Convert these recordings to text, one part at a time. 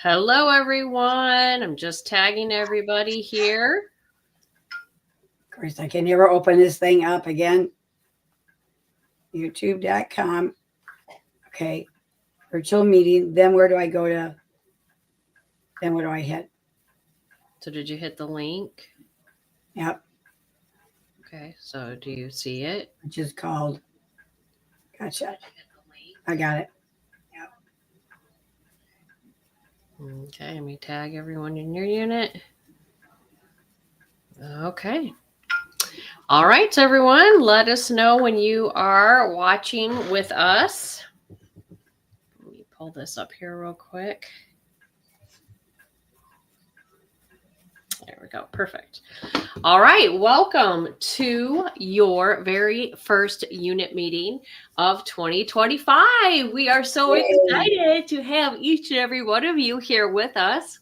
Hello, everyone. I'm just tagging everybody here. Of course, I can never open this thing up again. YouTube.com. Okay. Virtual meeting. Then where do I go to? Then what do I hit? So did you hit the link? Yep. Okay. So do you see it? Which is called. Gotcha. I got it. Okay. Let me tag everyone in your unit. Okay. All right, everyone. Let us know when you are watching with us. Let me pull this up here real quick. There we go. Perfect. All right. Welcome to your very first unit meeting of 2025. We are so excited to have each and every one of you here with us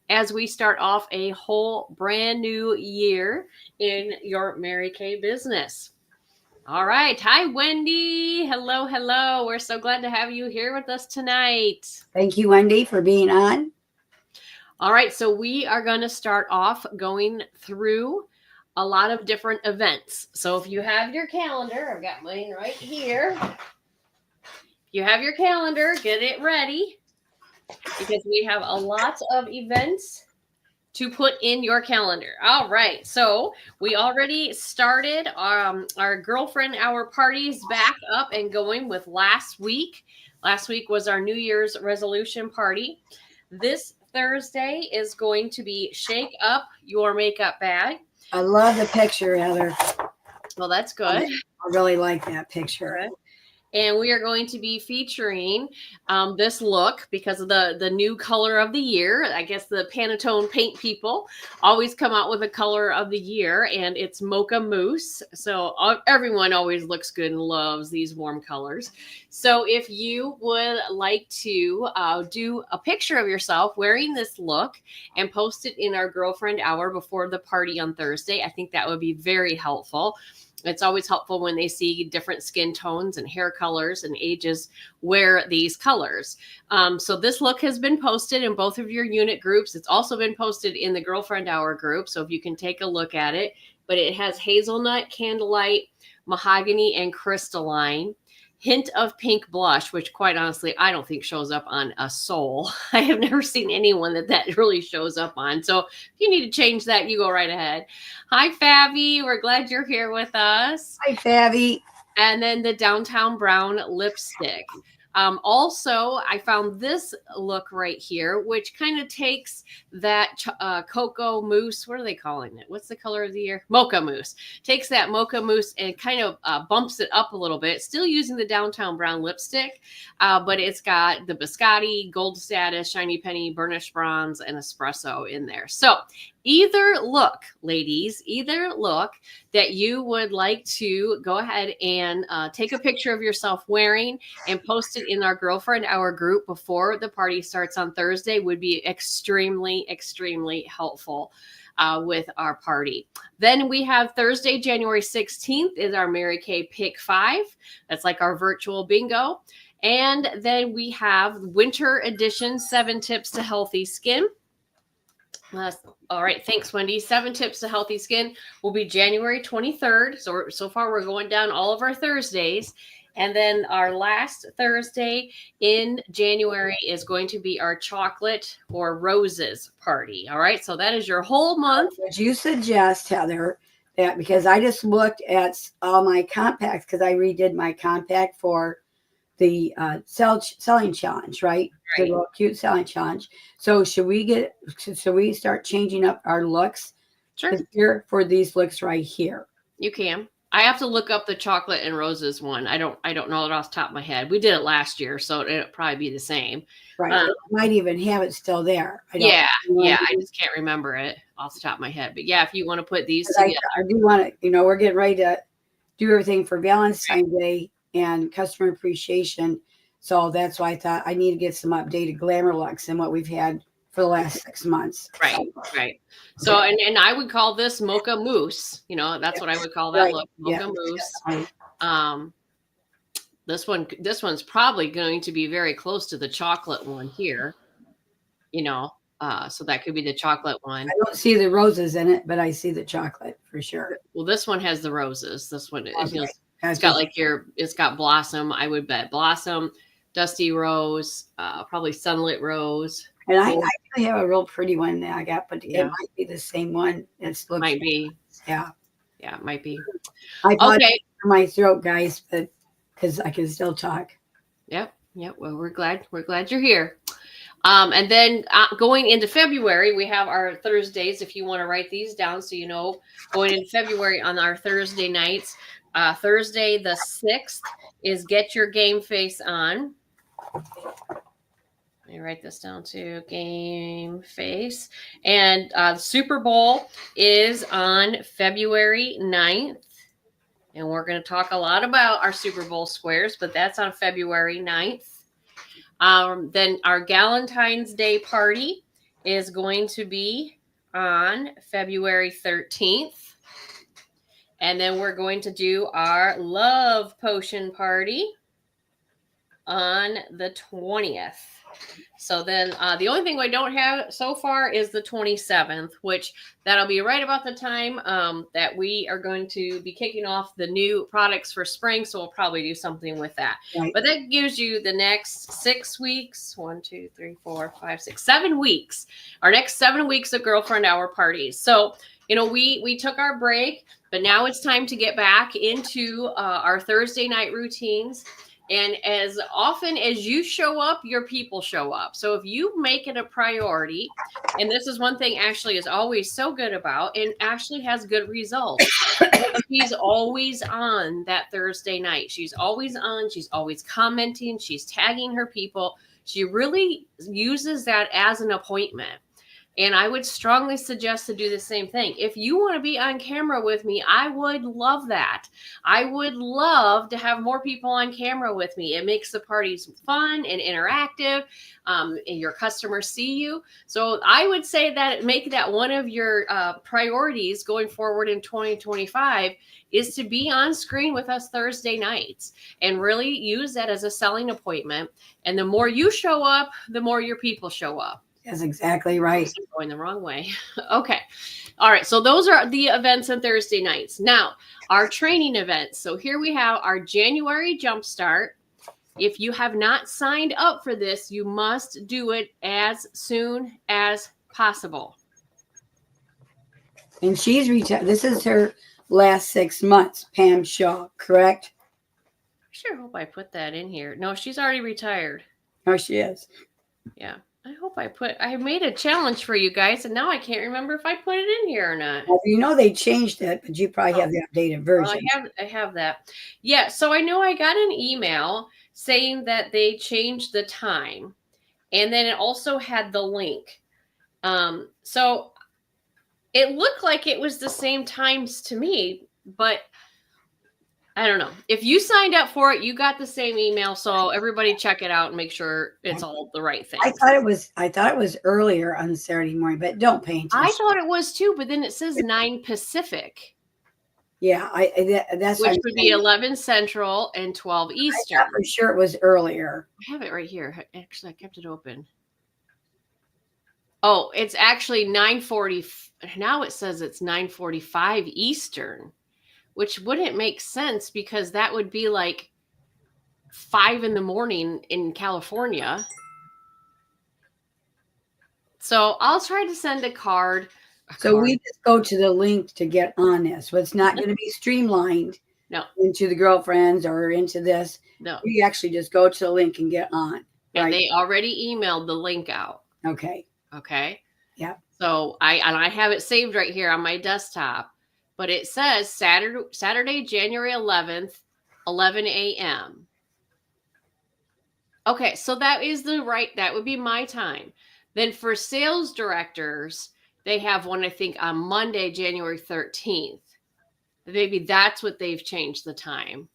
as we start off a whole brand new year in your Mary Kay business. All right. Hi, Wendy. Hello, hello. We're so glad to have you here with us tonight. Thank you, Wendy, for being on. All right. So we are going to start off going through a lot of different events. So if you have your calendar, I've got mine right here. If you have your calendar, get it ready because we have a lot of events to put in your calendar. All right. So we already started our girlfriend hour parties back up and going with last week. Last week was our New Year's resolution party. This Thursday is going to be Shake Up Your Makeup Bag. I love the picture, Heather. Well, that's good. I really like that picture. And we are going to be featuring this look because of the new color of the year. I guess the Pantone paint people always come out with a color of the year, and it's Mocha Mousse. So everyone always looks good and loves these warm colors. So if you would like to do a picture of yourself wearing this look and post it in our girlfriend hour before the party on Thursday, I think that would be very helpful. It's always helpful when they see different skin tones and hair colors and ages wear these colors. So this look has been posted in both of your unit groups. It's also been posted in the Girlfriend Hour group, so if you can take a look at it. But it has hazelnut, candlelight, mahogany, and crystalline. Hint of pink blush, which quite honestly, I don't think shows up on a soul. I have never seen anyone that really shows up on. So if you need to change that, you go right ahead. Hi, Fabi. We're glad you're here with us. Hi, Fabi. And then the Downtown Brown lipstick. Also, I found this look right here, which kind of takes that cocoa mousse. What are they calling it? What's the color of the year? Mocha mousse. Takes that mocha mousse and kind of bumps it up a little bit. Still using the Downtown Brown lipstick, but it's got the biscotti, gold status, shiny penny, burnished bronze, and espresso in there. So either look, ladies, either look that you would like to go ahead and take a picture of yourself wearing and post it in our Girlfriend Hour group before the party starts on Thursday would be extremely, extremely helpful with our party. Then we have Thursday, January 16th is our Mary Kay Pick 5. That's like our virtual bingo. And then we have Winter Edition, 7 Tips to Healthy Skin. All right. Thanks, Wendy. 7 Tips to Healthy Skin will be January 23rd. So far, we're going down all of our Thursdays. And then our last Thursday in January is going to be our chocolate or roses party. All right. So that is your whole month. Would you suggest, Heather, that because I just looked at all my compacts because I redid my compact for the selling challenge, right? The little cute selling challenge. So should we start changing up our looks this year for these looks right here? You can. I have to look up the chocolate and roses one. I don't know it off the top of my head. We did it last year, so it'll probably be the same. Right. Might even have it still there. I just can't remember it off the top of my head. But yeah, if you want to put these together. I do want to, we're getting ready to do everything for Valentine's Day and customer appreciation. So that's why I thought I need to get some updated glamour looks and what we've had for the last 6 months. Right. So, and I would call this Mocha Mousse. That's what I would call that look. Mocha Mousse. This one's probably going to be very close to the chocolate one here. you know, so that could be the chocolate one. I don't see the roses in it, but I see the chocolate for sure. Well, this one has the roses. This one, Okay. it's got like it's got blossom. I would bet blossom, dusty rose, probably sunlit rose. And I actually have a real pretty one that I got, but Yeah. it might be the same one. It looks Might be. Yeah. Yeah, it might be. I thought Okay. my throat, guys, but because I can still talk. Yep. Well, we're glad you're here. And then going into February, we have our Thursdays. If you want to write these down, so you know, going into February on our Thursday nights. Thursday the 6th is Get Your Game Face On. Let me write this down too. Game Face. And the Super Bowl is on February 9th. And we're going to talk a lot about our Super Bowl squares, but that's on February 9th. Then our Galentine's Day party is going to be on February 13th. And then we're going to do our Love Potion party on the 20th. So then the only thing we don't have so far is the 27th, which that'll be right about the time that we are going to be kicking off the new products for spring. So we'll probably do something with that. Right. But that gives you the next 6 weeks, 1, 2, 3, 4, 5, 6, 7 weeks, our next 7 weeks of girlfriend hour parties. So, you know, we took our break, but now it's time to get back into our Thursday night routines. And as often as you show up, your people show up. So if you make it a priority, and this is one thing Ashley is always so good about, and Ashley has good results. She's always on that Thursday night. She's always on. She's always commenting. She's tagging her people. She really uses that as an appointment. And I would strongly suggest to do the same thing. If you want to be on camera with me, I would love that. I would love to have more people on camera with me. It makes the parties fun and interactive. And your customers see you. So I would say that make that one of your priorities going forward in 2025 is to be on screen with us Thursday nights and really use that as a selling appointment. And the more you show up, the more your people show up. That's exactly right. I'm going the wrong way. Okay. All right. So those are the events on Thursday nights. Now, our training events. So here we have our January Jumpstart. If you have not signed up for this, you must do it as soon as possible. And she's retired. This is her last 6 months, Pam Shaw, correct? I sure hope I put that in here. No, she's already retired. Oh, she is. Yeah. I hope I made a challenge for you guys, and now I can't remember if I put it in here or not. Well, you know they changed it, but you probably have the updated version. I have that. Yeah, so I know I got an email saying that they changed the time, and then it also had the link. So it looked like it was the same times to me, but I don't know. If you signed up for it, you got the same email. So everybody check it out and make sure it's all the right thing. I thought it was earlier on Saturday morning, but don't pay attention. I thought it was too, but then it says 9 Pacific. Yeah, that's which would be 11 Central and 12 Eastern. I thought for sure it was earlier. I have it right here. Actually, I kept it open. Oh, it's actually 9:40. Now it says it's 9:45 Eastern, which wouldn't make sense because that would be like 5 a.m. in California. So I'll try to send a card. So we just go to the link to get on this. So it's not going to be streamlined into the girlfriends or into this. No. We actually just go to the link and get on. Right? And they already emailed the link out. Okay. Yeah. So I have it saved right here on my desktop, but it says Saturday, January 11th, 11 a.m. Okay. So that would be my time. Then for sales directors, they have one, I think, on Monday, January 13th. Maybe that's what they've changed the time.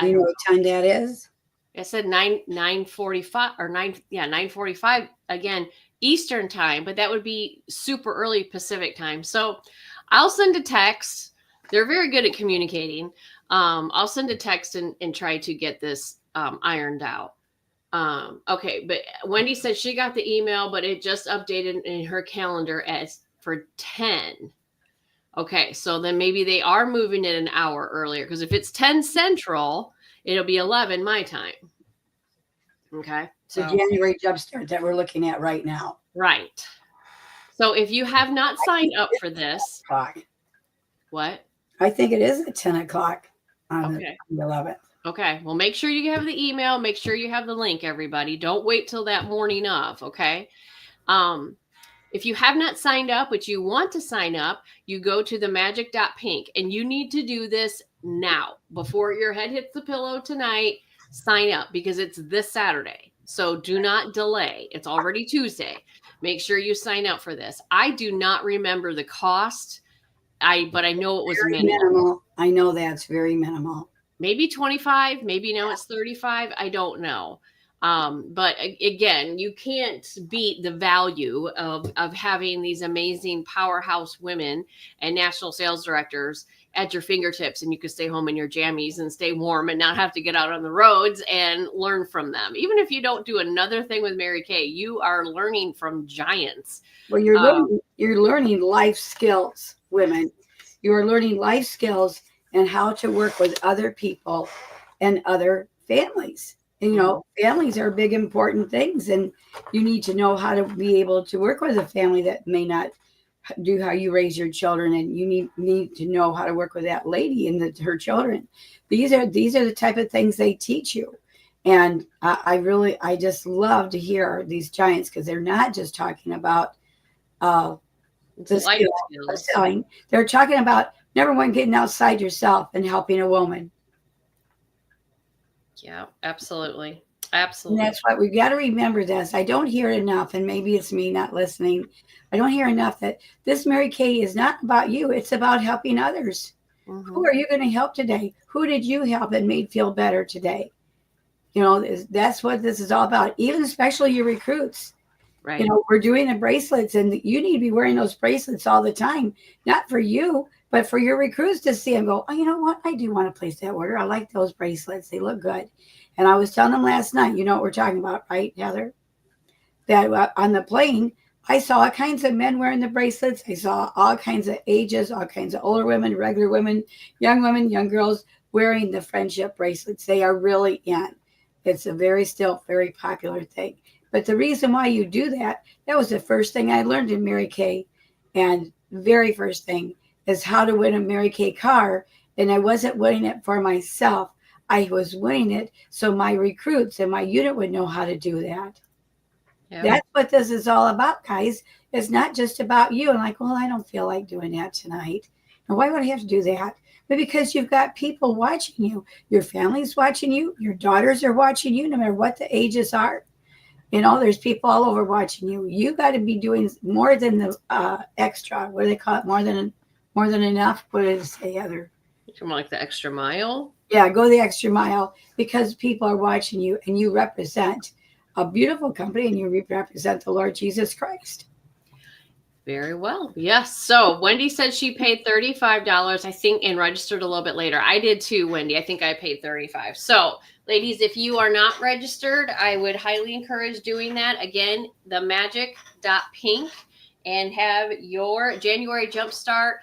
Do you know what time that is? I said 9:45 or 9:45 again Eastern time, but that would be super early Pacific time. So I'll send a text. They're very good at communicating. I'll send a text and try to get this ironed out. Okay, but Wendy said she got the email, but it just updated in her calendar as for 10. Okay, so then maybe they are moving it an hour earlier, because if it's 10 Central, it'll be 11 my time. Okay, The January jumpstart that we're looking at right now. Right. So if you have not signed up for this, what? I think it is at 10 o'clock on Okay. the 11th. Okay. Well, make sure you have the email. Make sure you have the link, everybody. Don't wait till that morning of. Okay. If you have not signed up, but you want to sign up, you go to the magic.pink, and you need to do this now before your head hits the pillow tonight. Sign up because it's this Saturday. So do not delay. It's already Tuesday. Make sure you sign up for this. I do not remember the cost. But I know it was minimal. I know that's very minimal. Maybe 25, maybe now it's 35. I don't know. But again, you can't beat the value of having these amazing powerhouse women and national sales directors at your fingertips, and you can stay home in your jammies and stay warm and not have to get out on the roads and learn from them. Even if you don't do another thing with Mary Kay, you are learning from giants. Well, you're learning life skills, women. You are learning life skills and how to work with other people and other families. And, you know, families are big, important things, and you need to know how to be able to work with a family that may not do how you raise your children, and you need to know how to work with that lady and her children. These are the type of things they teach you. And I just love to hear these giants, because they're not just talking about the skill of selling. They're talking about, number one, getting outside yourself and helping a woman. Yeah, absolutely. Absolutely. And that's what we've got to remember. This I don't hear enough, and maybe it's me not listening. I don't hear enough that this Mary Kay is not about you. It's about helping others. Mm-hmm. Who are you going to help today? Who did you help and made feel better today? You know, that's what this is all about. Even especially your recruits. Right. You know, we're doing the bracelets, and you need to be wearing those bracelets all the time, not for you, but for your recruits to see and go, oh, you know what? I do want to place that order. I like those bracelets. They look good. And I was telling them last night, you know what we're talking about, right, Heather? That on the plane, I saw all kinds of men wearing the bracelets. I saw all kinds of ages, all kinds of older women, regular women, young girls wearing the friendship bracelets. They are really in. It's still very popular thing. But the reason why you do that was the first thing I learned in Mary Kay. And the very first thing is how to win a Mary Kay car. And I wasn't winning it for myself. I was winning it so my recruits and my unit would know how to do that. Yeah. That's what this is all about, guys. It's not just about you. And like, well, I don't feel like doing that tonight. And why would I have to do that? But because you've got people watching you. Your family's watching you. Your daughters are watching you, no matter what the ages are. You know, there's people all over watching you. You got to be doing more than the extra. What do they call it? More than enough. What did it say, Heather? More like the extra mile. Yeah, go the extra mile, because people are watching you, and you represent a beautiful company, and you represent the Lord Jesus Christ. Very well. Yes. So Wendy said she paid $35, I think, and registered a little bit later. I did too, Wendy. I think I paid $35. So ladies, if you are not registered, I would highly encourage doing that. Again, the magic.pink, and have your January Jumpstart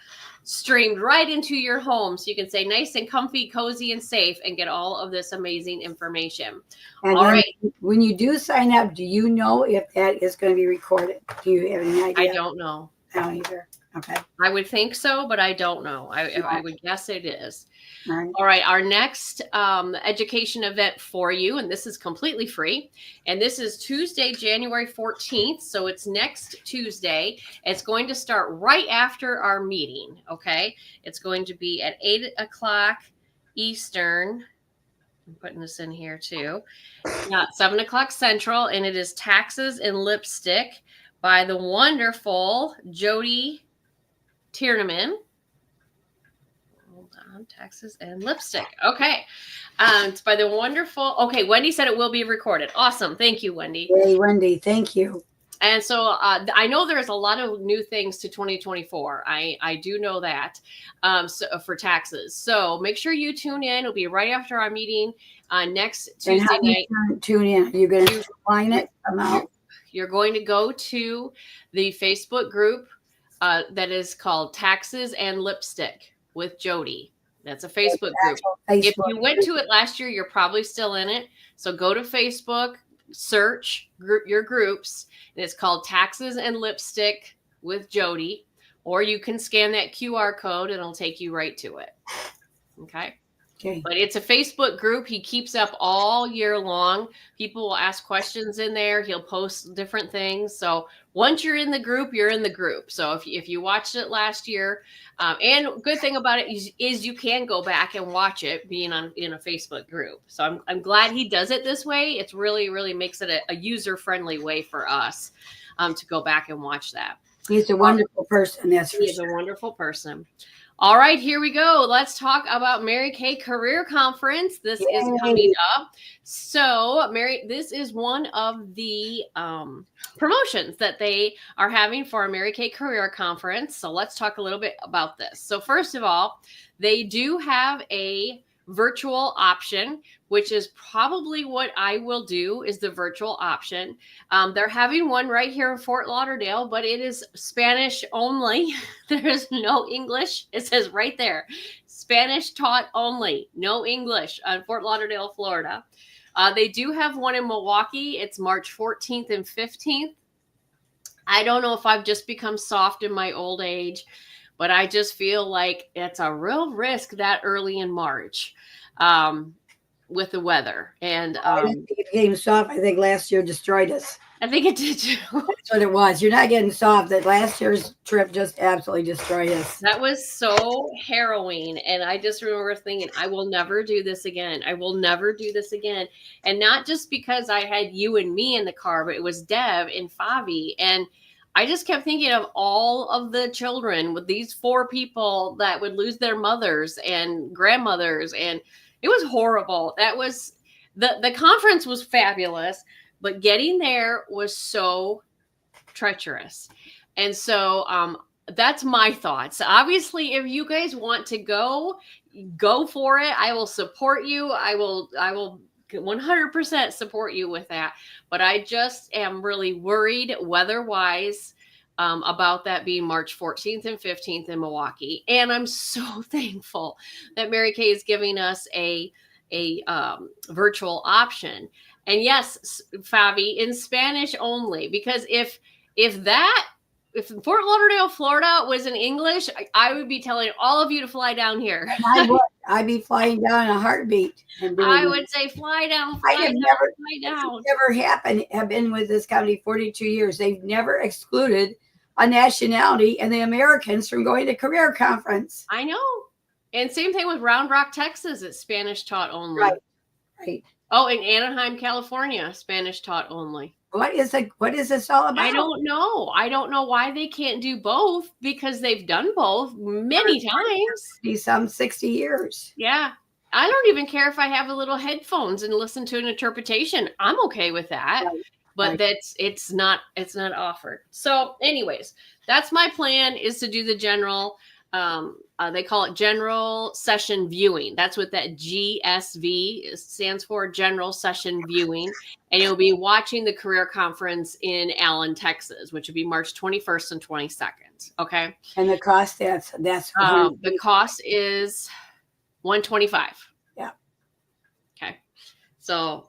streamed right into your home, so you can stay nice and comfy, cozy, and safe, and get all of this amazing information. And all right. When you do sign up, do you know if that is going to be recorded? Do you have any idea? I don't know. I don't either. Okay. I would think so, but I don't know. I would guess it is. All right. Our next education event for you, and this is completely free, and this is Tuesday, January 14th. So it's next Tuesday. It's going to start right after our meeting. Okay. It's going to be at 8 o'clock Eastern. I'm putting this in here too. 7 o'clock Central, and it is Taxes and Lipstick by the wonderful Jody Tiernaman. Hold on, Taxes and Lipstick. Okay. It's by the wonderful. Okay, Wendy said it will be recorded. Awesome. Thank you, Wendy. Hey, Wendy. Thank you. And so I know there's a lot of new things to 2024. I do know that for taxes. So make sure you tune in. It'll be right after our meeting next Tuesday night. Tune in. You're going to find it. You're going to go to the Facebook group that is called Taxes and Lipstick with Jody. That's a Facebook group. If you went to it last year, you're probably still in it. So go to Facebook, search your groups, and it's called Taxes and Lipstick with Jody, or you can scan that QR code and it'll take you right to it. Okay. But it's a Facebook group. He keeps up all year long. People will ask questions in there. He'll post different things. So once you're in the group, you're in the group. So if you watched it last year, and good thing about it is you can go back and watch it being in a Facebook group. So I'm glad he does it this way. It's really, really makes it a user-friendly way for us to go back and watch that. He's a wonderful person. He is a wonderful person. All right, here we go. Let's talk about Mary Kay Career Conference. This is coming up. So, this is one of the promotions that they are having for a Mary Kay Career Conference. So, let's talk a little bit about this. So, first of all, they do have a virtual option, which is probably what I will do, is the virtual option. They're having one right here in Fort Lauderdale, but it is Spanish only. There is no English. It says right there, Spanish taught only, no English, on Fort Lauderdale, Florida. They do have one in Milwaukee. It's March 14th and 15th. I don't know if I've just become soft in my old age, but I just feel like it's a real risk that early in March with the weather. And it became soft. I think last year destroyed us. I think it did too. That's what it was. You're not getting soft. That last year's trip just absolutely destroyed us. That was so harrowing. And I just remember thinking, I will never do this again. I will never do this again. And not just because I had you and me in the car, but it was Deb and Favi. And I just kept thinking of all of the children with these 4 people that would lose their mothers and grandmothers. And it was horrible. That was the conference was fabulous, but getting there was so treacherous. And so that's my thoughts. Obviously, if you guys want to go for it. I will support you. I will 100% support you with that. But I just am really worried weather-wise about that being March 14th and 15th in Milwaukee. And I'm so thankful that Mary Kay is giving us a virtual option. And yes, Fabi, in Spanish only, because if Fort Lauderdale, Florida was in English, I would be telling all of you to fly down here. I would. I'd be flying down in a heartbeat. I would say fly down, fly down. Never have been with this company 42 years. They've never excluded a nationality and the Americans from going to career conference. I know. And same thing with Round Rock, Texas. It's Spanish taught only. Right. Oh, in Anaheim, California, Spanish taught only. What is this all about? I don't know. I don't know why they can't do both, because they've done both many times. Some 60 years. Yeah. I don't even care if I have a little headphones and listen to an interpretation. I'm okay with that. Right. But it's not offered. So anyways, that's my plan, is to do the general, they call it general session viewing. That's what that GSV stands for, general session viewing. And you'll be watching the career conference in Allen, Texas, which would be March 21st and 22nd. Okay. And the cost, that's the cost is $125. Yeah. Okay. So,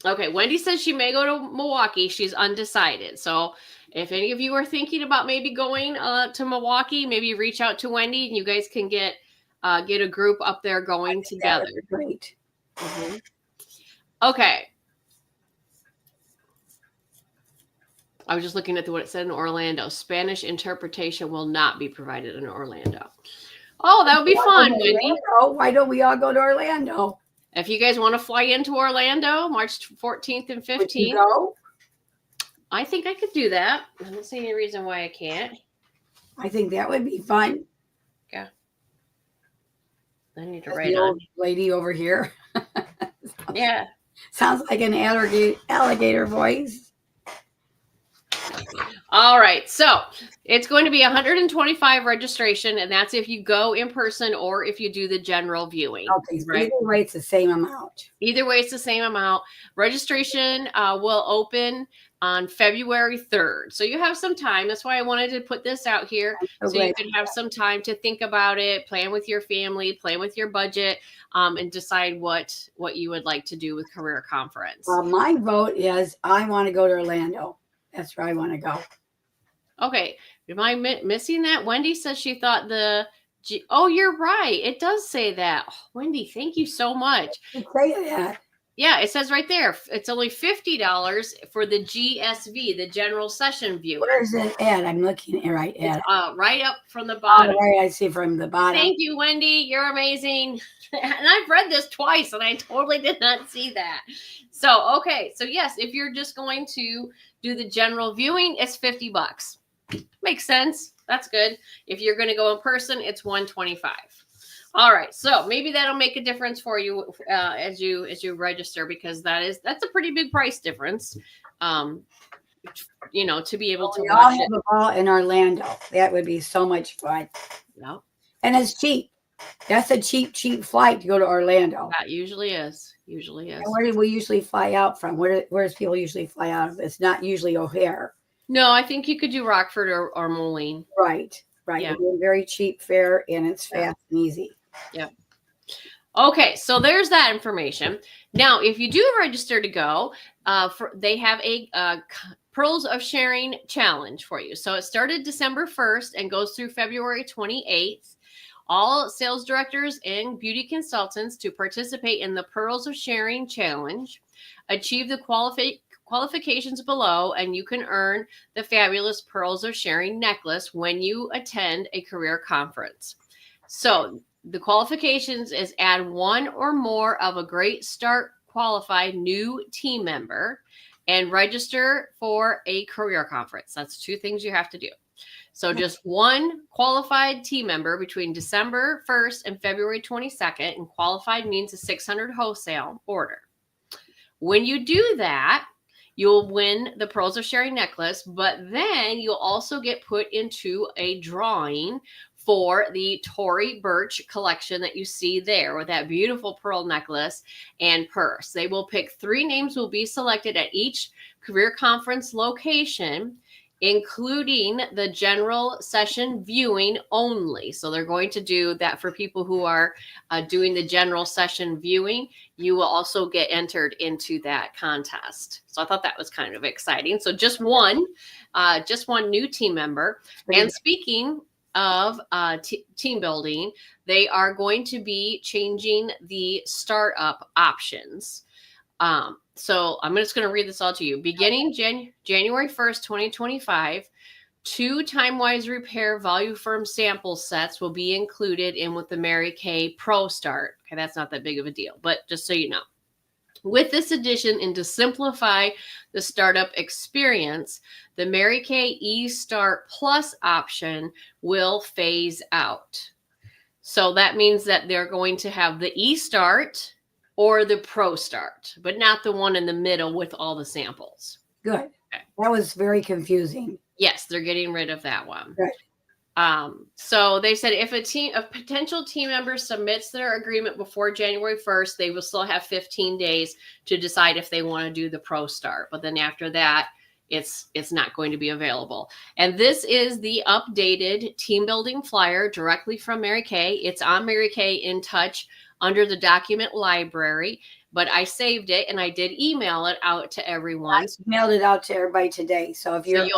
okay. Wendy says she may go to Milwaukee. She's undecided. So if any of you are thinking about maybe going to Milwaukee, maybe reach out to Wendy and you guys can get a group up there going together. Great. Mm-hmm. Okay. I was just looking at what it said in Orlando. Spanish interpretation will not be provided in Orlando. Oh, that would be fun, Wendy. Why don't we all go to Orlando? If you guys want to fly into Orlando, March 14th and 15th. Would you go? I think I could do that. I don't see any reason why I can't. I think that would be fun. Yeah. I need to That's write the old lady over here. Yeah. Sounds like an alligator voice. All right. So it's going to be 125 registration, and that's if you go in person or if you do the general viewing. Okay, so Right. either way, it's the same amount. Either way, it's the same amount. Registration will open on February 3rd. So you have some time. That's why I wanted to put this out here so you can have some time to think about it, plan with your family, plan with your budget, and decide what you would like to do with Career Conference. My vote is I want to go to Orlando. That's where I want to go. Okay. Am I missing that? Wendy says she thought oh, you're right. It does say that. Oh, Wendy, thank you so much. You say that. Yeah, it says right there. It's only $50 for the GSV, the general session view. Where is it at? I'm looking right at it. Right up from the bottom. Oh, right, I see from the bottom. Thank you, Wendy. You're amazing. And I've read this twice, and I totally did not see that. So, okay. So, yes, if you're just going to do the general viewing, it's $50. Makes sense. That's good. If you're going to go in person, it's $125. All right, so maybe that'll make a difference for you as you register, because that's a pretty big price difference. You know, to be able to we watch all have a ball in Orlando. That would be so much fun. Yeah, and it's cheap. That's a cheap flight to go to Orlando. That usually is. And where do we usually fly out from? Where's people usually fly out of? It's not usually O'Hare. No, I think you could do Rockford or Moline. Right. Yeah. Very cheap fare, and it's fast and easy. Yeah. Okay, so there's that information. Now, if you do register to go, they have a Pearls of Sharing challenge for you. So it started December 1st and goes through February 28th. All sales directors and beauty consultants to participate in the Pearls of Sharing challenge achieve the qualifications below, and you can earn the fabulous Pearls of Sharing necklace when you attend a career conference. So the qualifications is add one or more of a Great Start qualified new team member and register for a career conference. That's two things you have to do. So just one qualified team member between December 1st and February 22nd, and qualified means a 600 wholesale order. When you do that, you'll win the Pearls of Sharing necklace, but then you'll also get put into a drawing for the Tory Burch collection that you see there, with that beautiful pearl necklace and purse. They will pick 3 names will be selected at each career conference location, including the general session viewing only. So they're going to do that for people who are doing the general session viewing. You will also get entered into that contest. So I thought that was kind of exciting. So just one new team member. And speaking of team building, they are going to be changing the startup options. So I'm just going to read this all to you. Beginning January 1st, 2025, 2 TimeWise Repair Voluform sample sets will be included in with the Mary Kay Pro Start. Okay, that's not that big of a deal, but just so you know. With this addition, and to simplify the startup experience, the Mary Kay eStart Plus option will phase out. So that means that they're going to have the eStart or the Pro Start, but not the one in the middle with all the samples. Good. Okay. That was very confusing. Yes, they're getting rid of that one. Right. So they said if a potential team member submits their agreement before January 1st, they will still have 15 days to decide if they want to do the Pro Start. But then after that, it's not going to be available. And this is the updated team building flyer directly from Mary Kay. It's on Mary Kay In Touch under the document library, but I saved it and I did email it out to everyone. I mailed it out to everybody today. So if you're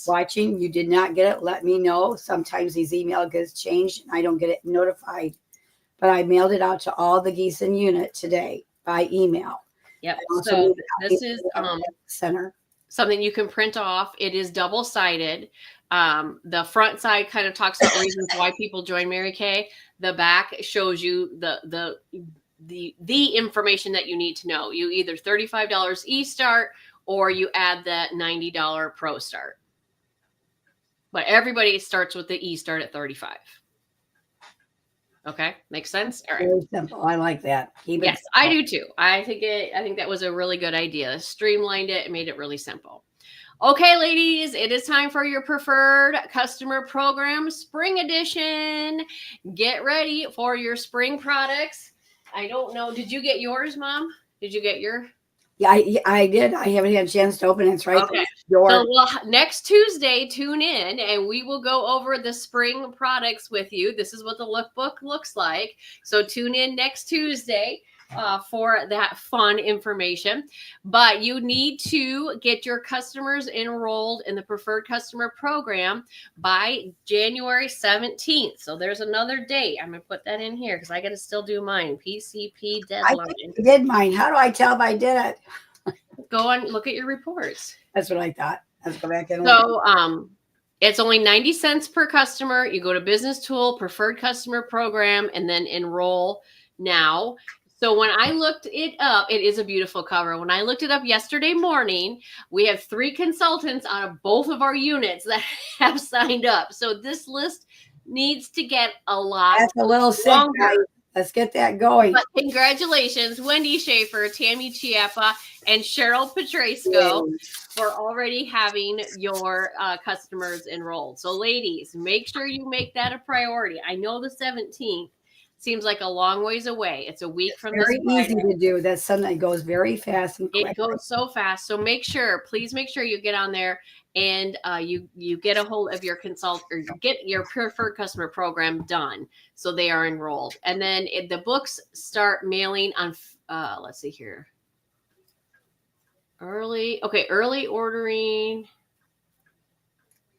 watching, you did not get it, let me know. Sometimes these email gets changed and I don't get it notified, but I mailed it out to all the Gießen unit today by email. Yep. So this is center. Something you can print off. It is double-sided. The front side kind of talks about reasons why people join Mary Kay. The back shows you the information that you need to know. You either $35 eStart or you add that $90 Pro Start. But everybody starts with the eStart at $35. Okay, makes sense. All right. Very simple. I like that. Yes, I do too. I think that was a really good idea. Streamlined it and made it really simple. Okay, ladies, it is time for your preferred customer program spring edition. Get ready for your spring products. I don't know. Did you get yours, Mom? Did you get your? Yeah, I did. I haven't had a chance to open it. It's right Okay. there. So next Tuesday, tune in and we will go over the spring products with you. This is what the lookbook looks like. So tune in next Tuesday for that fun information. But you need to get your customers enrolled in the preferred customer program by January 17th. So there's another date. I'm going to put that in here because I got to still do mine. PCP I deadline. think I did mine. How do I tell if I did it? Go on, look at your reports. That's what I thought. Let's go back and look. So it's only 90 cents per customer. You go to Business Tool, Preferred Customer Program, and then enroll now. So when I looked it up, it is a beautiful cover. When I looked it up yesterday morning, we have 3 consultants out of both of our units that have signed up. So this list needs to get a lot That's a little sick, longer. guys. Let's get that going. But congratulations, Wendy Schaefer, Tammy Chiappa, and Cheryl Petrasco for already having your customers enrolled. So ladies, make sure you make that a priority. I know the 17th seems like a long ways away. It's a week from this Very Friday. easy to do. That's something that goes very fast and quick. It goes so fast. So please make sure you get on there and you get a hold of your or get your preferred customer program done so they are enrolled. And then the books start mailing on let's see here. Early ordering.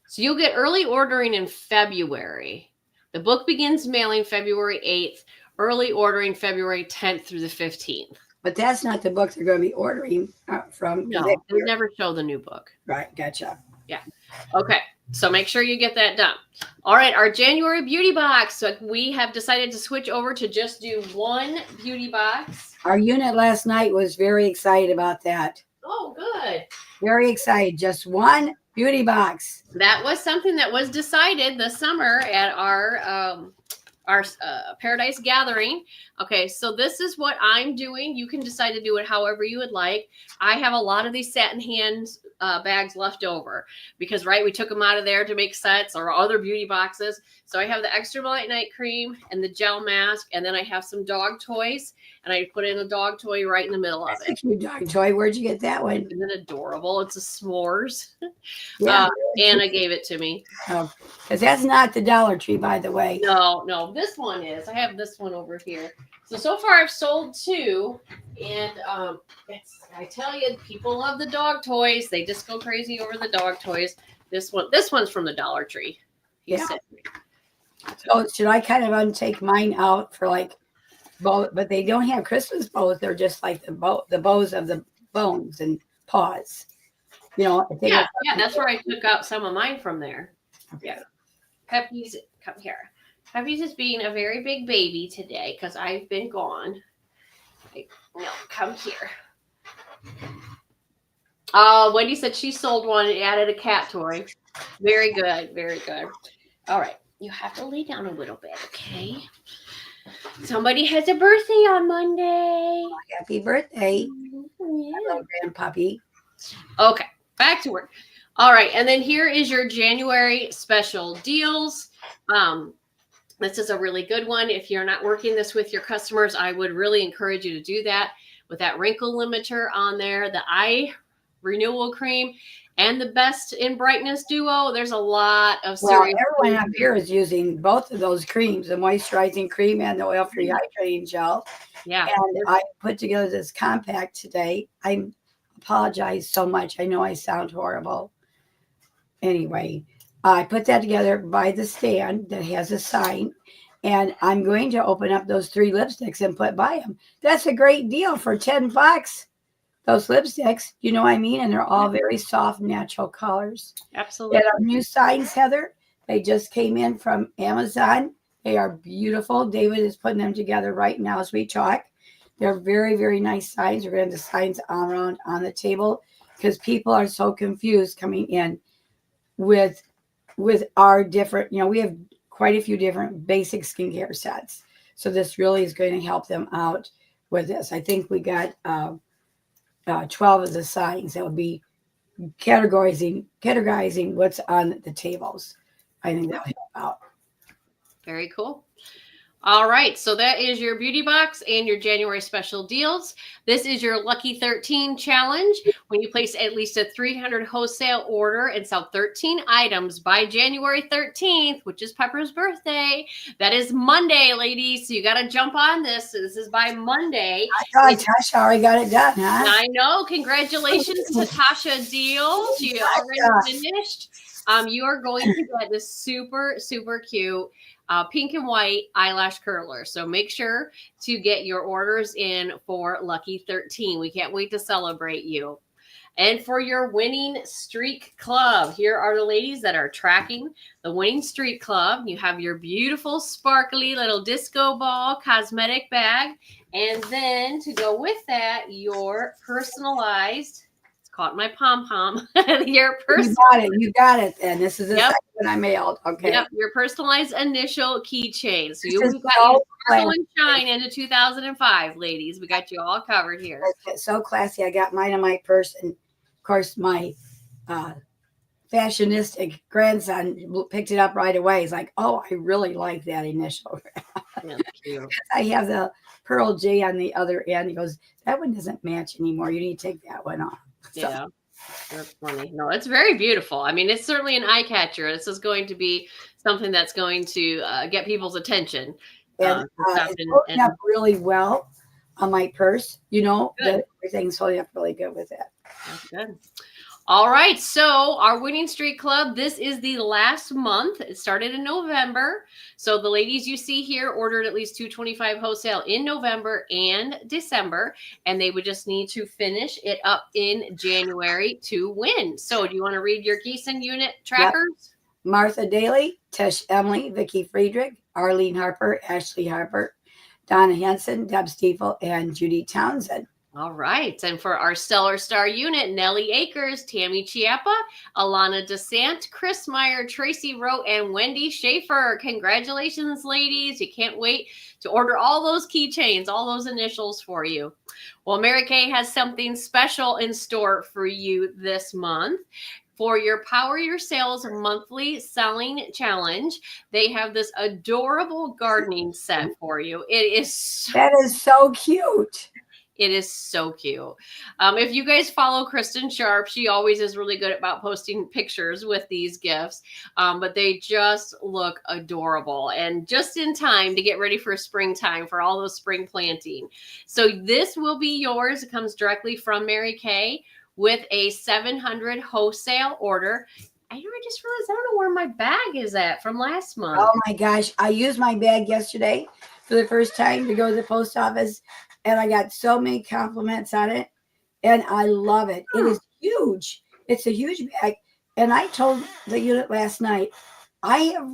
So you'll get early ordering in February. The book begins mailing February 8th, early ordering February 10th through the 15th. But that's not the book they're going to be ordering from. No, they never show the new book. Right, gotcha. Yeah. Okay. So make sure you get that done. All right. Our January beauty box. So we have decided to switch over to just do one beauty box. Our unit last night was very excited about that. Oh, good. Very excited. Just one beauty box. That was something that was decided this summer at our Paradise Gathering. Okay, so this is what I'm doing. You can decide to do it however you would like. I have a lot of these satin hands bags left over because, right, we took them out of there to make sets or other beauty boxes. So I have the Extra Light Night Cream and the gel mask, and then I have some dog toys, and I put in a dog toy right in the middle of That's it. a cute dog toy. Where'd you get that one? Isn't it adorable? It's a s'mores. Yeah, Anna gave it to me. Because that's not the Dollar Tree, by the way. No, this one is. I have this one over here. So far I've sold 2, and I tell you, people love the dog toys. They just go crazy over the dog toys. This one's from the Dollar Tree. Yeah. So should I kind of untake mine out for like bow? But they don't have Christmas bows. They're just like the bows of the bones and paws. You know. Yeah. That's where I took out some of mine from there. Okay. Yeah. Peppy's, come here. Peppy's is being a very big baby today because I've been gone. No, come here. Wendy said she sold one and added a cat toy. Very good. Very good. All right. You have to lay down a little bit, okay? Somebody has a birthday on Monday. Happy birthday. Yeah. Hello, grandpuppy. Okay. Back to work. All right. And then here is your January special deals. This is a really good one. If you're not working this with your customers, I would really encourage you to do that with that wrinkle limiter on there, the eye renewal cream, and the Best in Brightness Duo. There's a lot of serious. Well, everyone up here is using both of those creams, the moisturizing cream and the oil-free hydrating gel. Yeah. And I put together this compact today. I apologize so much. I know I sound horrible. Anyway, I put that together by the stand that has a sign, and I'm going to open up those 3 lipsticks and put by them. That's a great deal for $10. Those lipsticks, you know what I mean? And they're all very soft, natural colors. Absolutely. And our new signs, Heather, they just came in from Amazon. They are beautiful. David is putting them together right now as we talk. They're very, very nice signs. We're going to have the signs all around on the table because people are so confused coming in with our different, we have quite a few different basic skincare sets. So this really is going to help them out with this. I think we got 12 of the signs. That would be categorizing what's on the tables. I think that will help out. Very cool. All right, so that is your beauty box and your January special deals. This is your Lucky 13 challenge. When you place at least a 300 wholesale order and sell 13 items by January 13th, which is Pepper's birthday, that is Monday, ladies. So you got to jump on this. This is by Monday. I thought Tasha already got it done, huh? I know. Congratulations to Tasha Deal. She already finished. You are going to get this super, super cute pink and white eyelash curler. So make sure to get your orders in for Lucky 13. We can't wait to celebrate you. And for your winning streak club, here are the ladies that are tracking the winning streak club. You have your beautiful sparkly little disco ball cosmetic bag. And then to go with that, your personalized, it's caught my pom-pom, your You got it then. This is the second one I mailed. Okay. Yep, your personalized initial keychain. So we got you sparkle and shine into 2005, ladies. We got you all covered here. It's so classy. I got mine in my purse, and of course my fashionistic grandson picked it up right away. He's like, "Oh, I really like that initial." Yeah, cute. I have the Pearl J on the other end. He goes, "That one doesn't match anymore. You need to take that one off." So, yeah. That's funny. No, it's very beautiful. I mean, it's certainly an eye catcher. This is going to be something that's going to get people's attention. And it's holding up really well on my purse. You know, everything's holding up really good with it. That's good. All right. So our winning streak club, this is the last month. It started in November. So the ladies you see here ordered at least 225 wholesale in November and December, and they would just need to finish it up in January to win. So do you want to read your Gießen unit trackers? Yep. Martha Daly, Tish Emily, Vicki Friedrich, Arlene Harper, Ashley Harper, Donna Henson, Deb Stiefel, and Judy Townsend. All right. And for our Stellar Star unit, Nellie Akers, Tammy Chiappa, Alana DeSant, Chris Meyer, Tracy Rowe, and Wendy Schaefer. Congratulations, ladies. You can't wait to order all those keychains, all those initials for you. Well, Mary Kay has something special in store for you this month. For your Power Your Sales monthly selling challenge, they have this adorable gardening set for you. That is so cute. It is so cute. If you guys follow Kristen Sharp, she always is really good about posting pictures with these gifts, but they just look adorable and just in time to get ready for springtime for all those spring planting. So this will be yours. It comes directly from Mary Kay with a 700 wholesale order. I just realized I don't know where my bag is at from last month. Oh my gosh. I used my bag yesterday for the first time to go to the post office. And I got so many compliments on it. And I love it. It is huge. It's a huge bag. And I told the unit last night,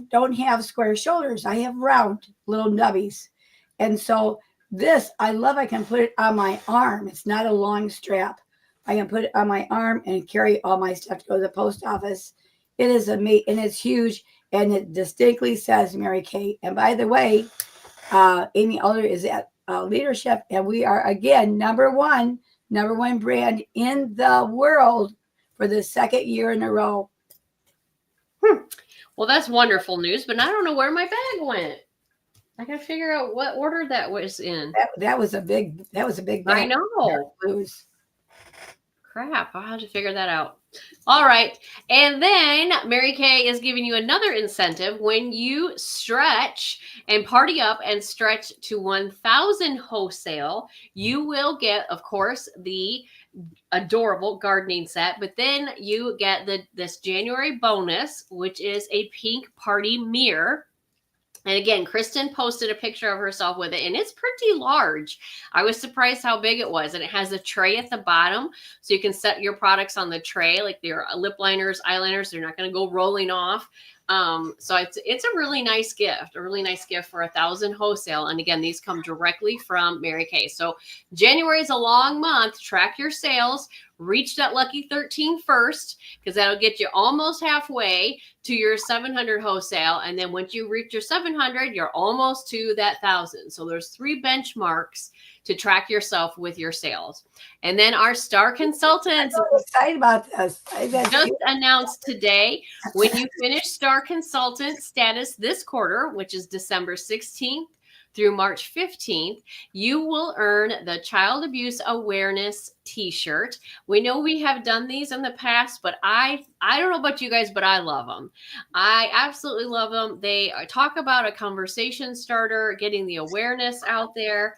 don't have square shoulders. I have round little nubbies. And so this, I love, I can put it on my arm. It's not a long strap. I can put it on my arm and carry all my stuff to go to the post office. It is amazing. And it's huge. And it distinctly says Mary Kay. And by the way, Amy Elder is at leadership, and we are again number one brand in the world for the second year in a row. Well, that's wonderful news, but I don't know where my bag went. I gotta figure out what order that was in. That was a big bag. I know. Crap, I'll have to figure that out. All right. And then Mary Kay is giving you another incentive. When you stretch and party up and stretch to 1,000 wholesale, you will get, of course, the adorable gardening set, but then you get this January bonus, which is a pink party mirror. And again, Kristen posted a picture of herself with it, and it's pretty large. I was surprised how big it was. And it has a tray at the bottom, so you can set your products on the tray, like your lip liners, eyeliners. They're not going to go rolling off. So it's a really nice gift, for 1,000 wholesale. And again, these come directly from Mary Kay. So January is a long month. Track your sales. Reach that lucky 13 first, because that'll get you almost halfway to your 700 wholesale. And then once you reach your 700, you're almost to that 1,000. So there's 3 benchmarks to track yourself with your sales. And then our star consultants, I'm so excited about this. just announced today, when you finish star consultant status this quarter, which is December 16th through March 15th, you will earn the Child Abuse Awareness t-shirt. We know we have done these in the past, but I don't know about you guys, but I love them. I absolutely love them. They talk about a conversation starter, getting the awareness out there,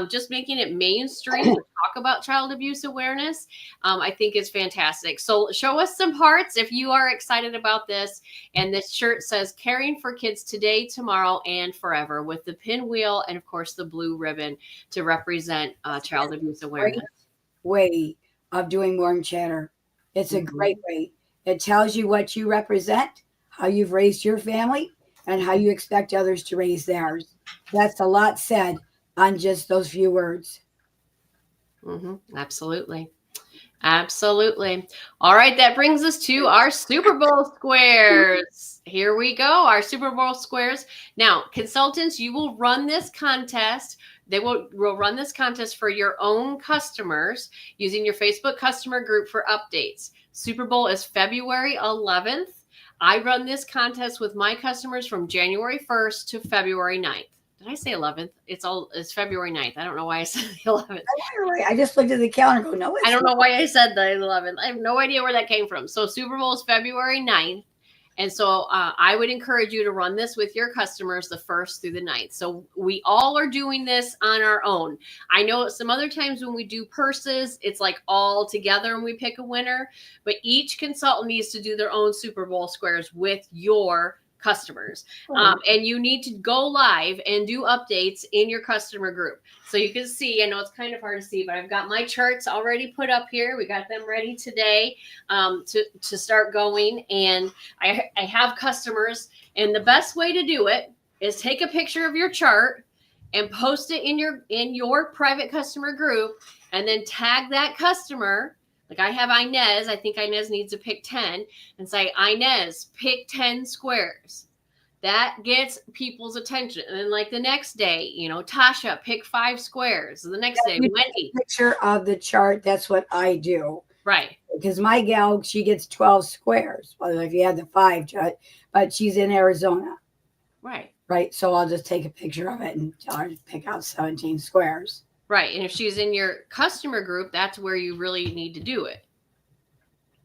just making it mainstream to talk about child abuse awareness. I think is fantastic. So show us some hearts if you are excited about this. And this shirt says caring for kids today, tomorrow, and forever, with the pinwheel and of course the blue ribbon to represent child abuse awareness. Way of doing Warm Chatter. It's a great way. It tells you what you represent, how you've raised your family, and how you expect others to raise theirs. That's a lot said on just those few words. Absolutely. Absolutely. All right. That brings us to our Super Bowl squares. Here we go. Our Super Bowl squares. Now, consultants, you will run this contest. They will run this contest for your own customers using your Facebook customer group for updates. Super Bowl is February 11th. I run this contest with my customers from January 1st to February 9th. Did I say 11th? It's February 9th. I don't know why I said the 11th. I just looked at the calendar. No, I don't know why I said the 11th. I have no idea where that came from. So Super Bowl is February 9th. And so I would encourage you to run this with your customers the 1st through the 9th. So we all are doing this on our own. I know some other times when we do purses, it's like all together and we pick a winner. But each consultant needs to do their own Super Bowl squares with your customers. And you need to go live and do updates in your customer group. So you can see, I know it's kind of hard to see, but I've got my charts already put up here. We got them ready today to start going. And I have customers, and the best way to do it is take a picture of your chart and post it in your private customer group, and then tag that customer. Like I have Inez, I think Inez needs to pick 10, and say, Inez, pick 10 squares. That gets people's attention. And then like the next day, Tasha, pick 5 squares. The next day, Wendy. Picture of the chart. That's what I do. Right. Because my gal, she gets 12 squares. Well, if you had the 5, but she's in Arizona. Right. Right. So I'll just take a picture of it and tell her to pick out 17 squares. Right. And if she's in your customer group, that's where you really need to do it.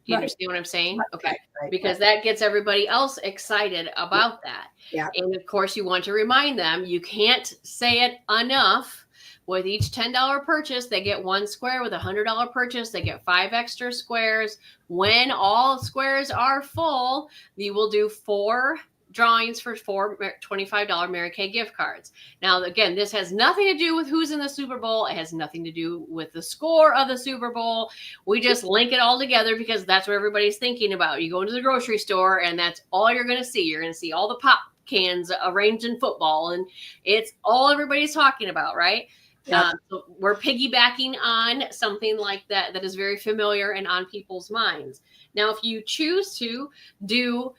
Do you understand what I'm saying? Okay. Because that gets everybody else excited about that. Yeah. And of course, you want to remind them, you can't say it enough. With each $10 purchase, they get 1 square. With a $100 purchase, they get 5 extra squares. When all squares are full, you will do 4 drawings for 4 $25 Mary Kay gift cards. Now, again, this has nothing to do with who's in the Super Bowl. It has nothing to do with the score of the Super Bowl. We just link it all together because that's what everybody's thinking about. You go into the grocery store and that's all you're going to see. You're going to see all the pop cans arranged in football, and it's all everybody's talking about, right? Yep. So we're piggybacking on something like that is very familiar and on people's minds. Now, if you choose to do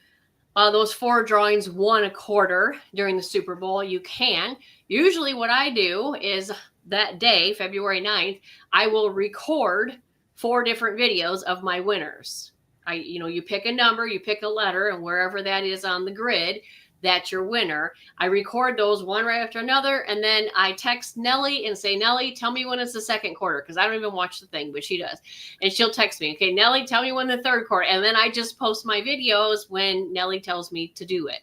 those 4 drawings 1 a quarter during the Super Bowl, you can. Usually what I do is that day, February 9th, I will record 4 different videos of my winners. You pick a number, you pick a letter, and wherever that is on the grid, that's your winner. I record those one right after another, and then I text Nellie and say, Nellie, tell me when it's the 2nd quarter, because I don't even watch the thing, but she does. And she'll text me, okay, Nellie, tell me when the 3rd quarter. And then I just post my videos when Nellie tells me to do it.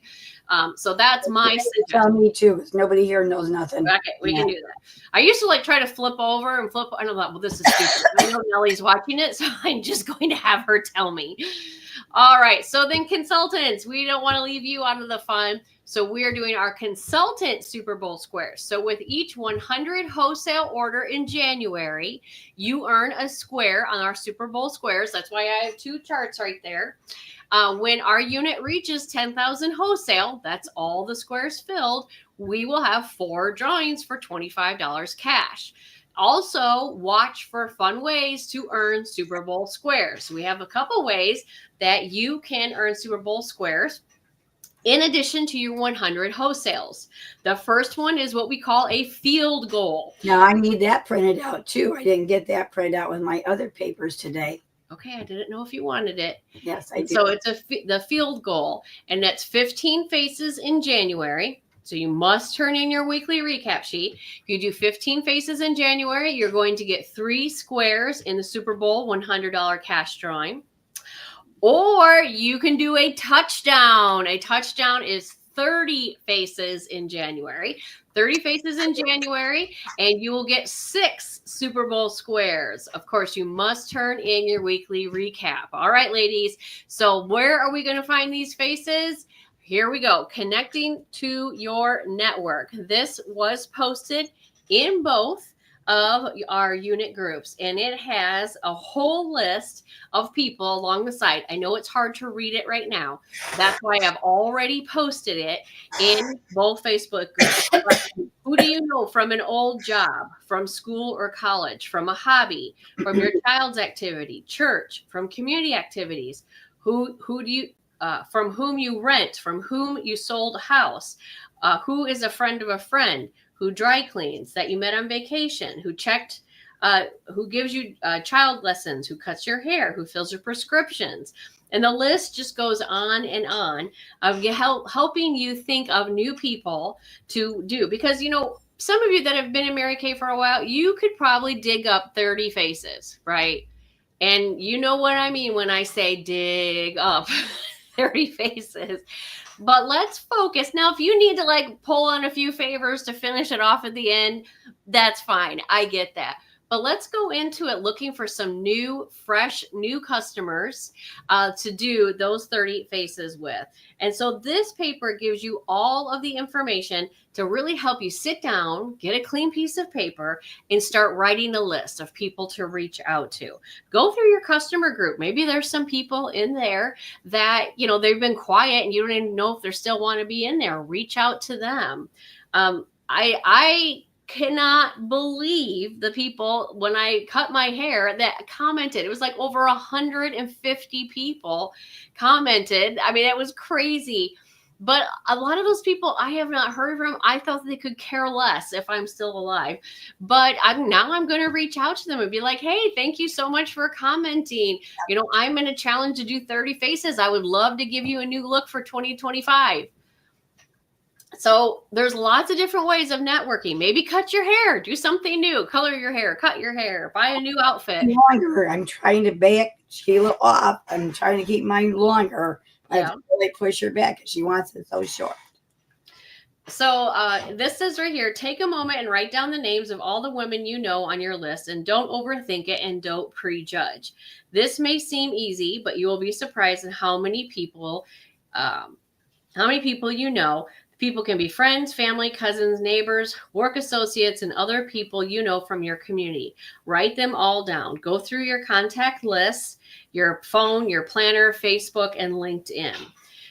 So that's my suggestion. Tell me too, because nobody here knows nothing. Okay, we can do that. I used to try to flip over and flip. I know that. Well, this is stupid. I know Nellie's watching it, so I'm just going to have her tell me. All right. So then consultants, we don't want to leave you out of the fun. So we are doing our consultant Super Bowl squares. So with each 100 wholesale order in January, you earn a square on our Super Bowl squares. That's why I have 2 charts right there. When our unit reaches 10,000 wholesale, that's all the squares filled, we will have 4 drawings for $25 cash. Also, watch for fun ways to earn Super Bowl squares. We have a couple ways that you can earn Super Bowl squares. in addition to your 100 wholesales. The first one is what we call a field goal. Now I need that printed out too. I didn't get that printed out with my other papers today. Okay, I didn't know if you wanted it. Yes, I do. So it's the field goal, and that's 15 faces in January. So you must turn in your weekly recap sheet. If you do 15 faces in January, you're going to get 3 squares in the Super Bowl $100 cash drawing. Or you can do a touchdown. A touchdown is 30 faces in January. 30 faces in January, and you will get 6 Super Bowl squares. Of course, you must turn in your weekly recap. All right, ladies. So where are we going to find these faces? Here we go. Connecting to your network. This was posted in both of our unit groups, and it has a whole list of people along the side. I know it's hard to read it right now. That's why I've already posted it in both Facebook groups. Who do you know from an old job, from school or college, from a hobby, from your child's activity, church, from community activities? Who do you from whom you rent, from whom you sold a house, who is a friend of a friend, who dry cleans, that you met on vacation, who checked, who gives you child lessons, who cuts your hair, who fills your prescriptions. And the list just goes on and on of helping you think of new people to do. Because, you know, some of you that have been in Mary Kay for a while, you could probably dig up 30 faces, right? And you know what I mean when I say dig up 30 faces. But let's focus. Now, if you need to like pull on a few favors to finish it off at the end, that's fine. I get that. But let's go into it looking for some new, fresh, new customers to do those 30 faces with. And so this paper gives you all of the information to really help you sit down, get a clean piece of paper, and start writing a list of people to reach out to. Go through your customer group. Maybe there's some people in there that, you know, they've been quiet and you don't even know if they still want to be in there. Reach out to them. I cannot believe the people when I cut my hair that commented. It was like over 150 people commented. I mean, it was crazy. But a lot of those people I have not heard from. I thought they could care less if I'm still alive. But now I'm going to reach out to them and be like, hey, thank you so much for commenting. You know, I'm in a challenge to do 30 faces. I would love to give you a new look for 2025. So there's lots of different ways of networking. Maybe cut your hair, do something new, color your hair, cut your hair, buy a new outfit. Longer. I'm trying to back Sheila off. I'm trying to keep mine longer. I have to really push her back because she wants it so short. So this says right here, take a moment and write down the names of all the women you know on your list, and don't overthink it and don't prejudge. This may seem easy, but you will be surprised at how many people you know. People can be friends, family, cousins, neighbors, work associates, and other people you know from your community. Write them all down. Go through your contact list, your phone, your planner, Facebook, and LinkedIn.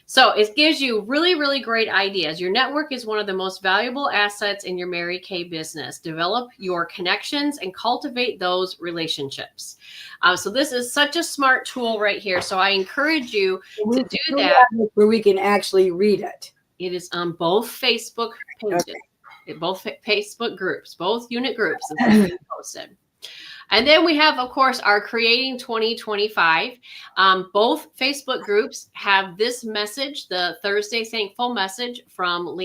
So it gives you really, really great ideas. Your network is one of the most valuable assets in your Mary Kay business. Develop your connections and cultivate those relationships. So this is such a smart tool right here. So I encourage you to do that. Where we can actually read it. It is on both Facebook pages, both Facebook groups, both unit groups is posted. And then we have, of course, our Creating 2025. Both Facebook groups have this message, the Thursday Thankful message from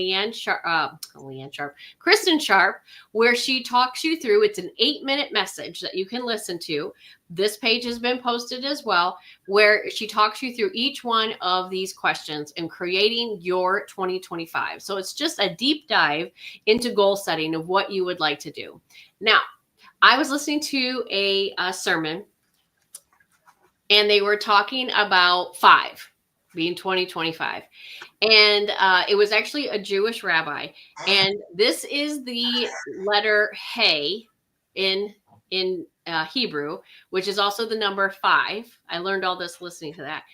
Kristen Sharp, where she talks you through. It's an 8-minute message that you can listen to. This page has been posted as well, where she talks you through each one of these questions and creating your 2025. So it's just a deep dive into goal setting of what you would like to do. Now, I was listening to a sermon, and they were talking about 5 being 2025. And it was actually a Jewish rabbi. And this is the letter Hey in Hebrew, which is also the number 5. I learned all this listening to that.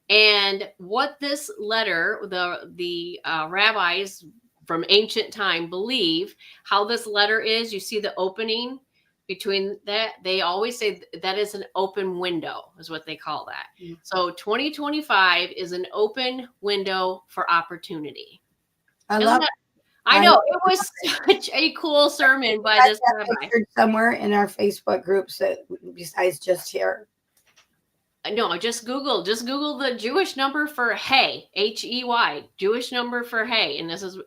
And what this letter, the rabbis from ancient time believe how this letter is, you see the opening between that, they always say that is an open window, is what they call that. Mm. So 2025 is an open window for opportunity. I love I know it was such a cool sermon by this rabbi. Somewhere in our Facebook groups that besides just here. No, just Google the Jewish number for hay, H-E-Y, Jewish number for hay, and this is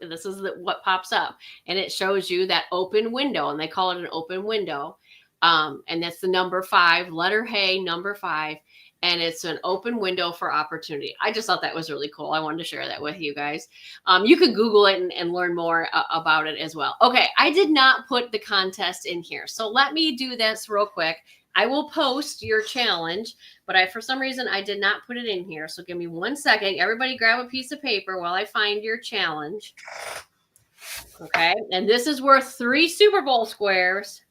what pops up, and it shows you that open window, and they call it an open window, and that's the number 5, letter hay, number 5, and it's an open window for opportunity. I just thought that was really cool. I wanted to share that with you guys. You could Google it and learn more about it as well. Okay, I did not put the contest in here, so let me do this real quick. I will post your challenge, but for some reason, I did not put it in here. So give me 1 second. Everybody grab a piece of paper while I find your challenge. Okay. And this is worth 3 Super Bowl squares,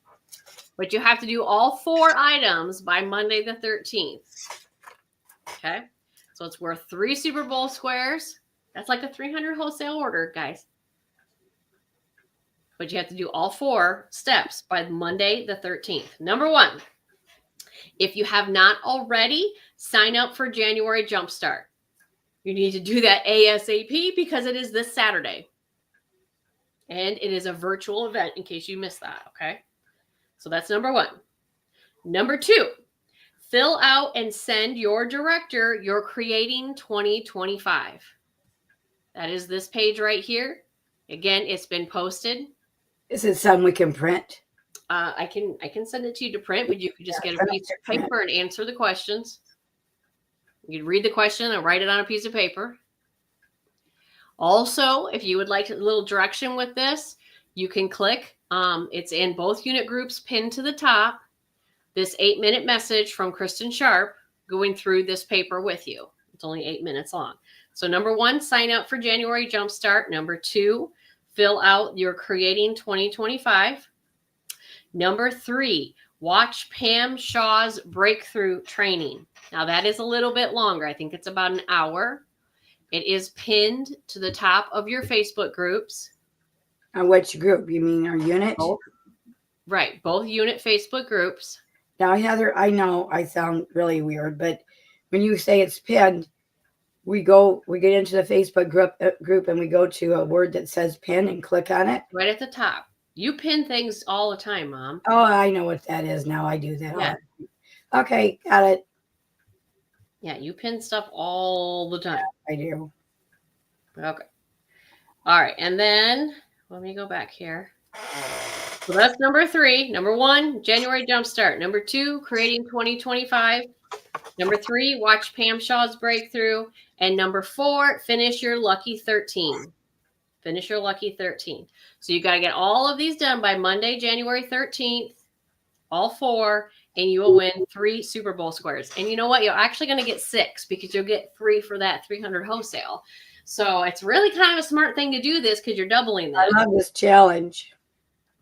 but you have to do all 4 items by Monday the 13th. Okay. So it's worth 3 Super Bowl squares. That's like a 300 wholesale order, guys. But you have to do all 4 steps by Monday the 13th. Number 1. If you have not already, sign up for January Jumpstart. You need to do that ASAP because it is this Saturday. And it is a virtual event in case you missed that, okay? So that's number 1. Number 2, fill out and send your director your Creating 2025. That is this page right here. Again, it's been posted. Is it something we can print? I can send it to you to print, but you could just get a piece of paper and answer the questions. You can read the question and write it on a piece of paper. Also, if you would like a little direction with this, you can click. It's in both unit groups pinned to the top. This 8-minute message from Kristen Sharp going through this paper with you. It's only 8 minutes long. So number 1, sign up for January Jumpstart. Number 2, fill out your Creating 2025. Number 3, watch Pam Shaw's breakthrough training. Now that is a little bit longer. I think it's about an hour. It is pinned to the top of your Facebook groups. On which group? You mean our unit? Both. Right. Both unit Facebook groups. Now, Heather, I know I sound really weird, but when you say it's pinned, we get into the Facebook group and we go to a word that says pin and click on it. Right at the top. You pin things all the time, Mom. Oh, I know what that is now. I do that. Yeah. Okay, got it. Yeah, you pin stuff all the time. I do. Okay. All right, and then let me go back here. So that's number 3. Number 1, January Jumpstart. Number 2, Creating 2025. Number 3, watch Pam Shaw's breakthrough. And number 4, finish your lucky 13. Finish your lucky 13. So you got to get all of these done by Monday, January 13th, all 4, and you will win 3 Super Bowl squares. And you know what? You're actually going to get 6 because you'll get 3 for that 300 wholesale. So it's really kind of a smart thing to do this because you're doubling that. I love this challenge.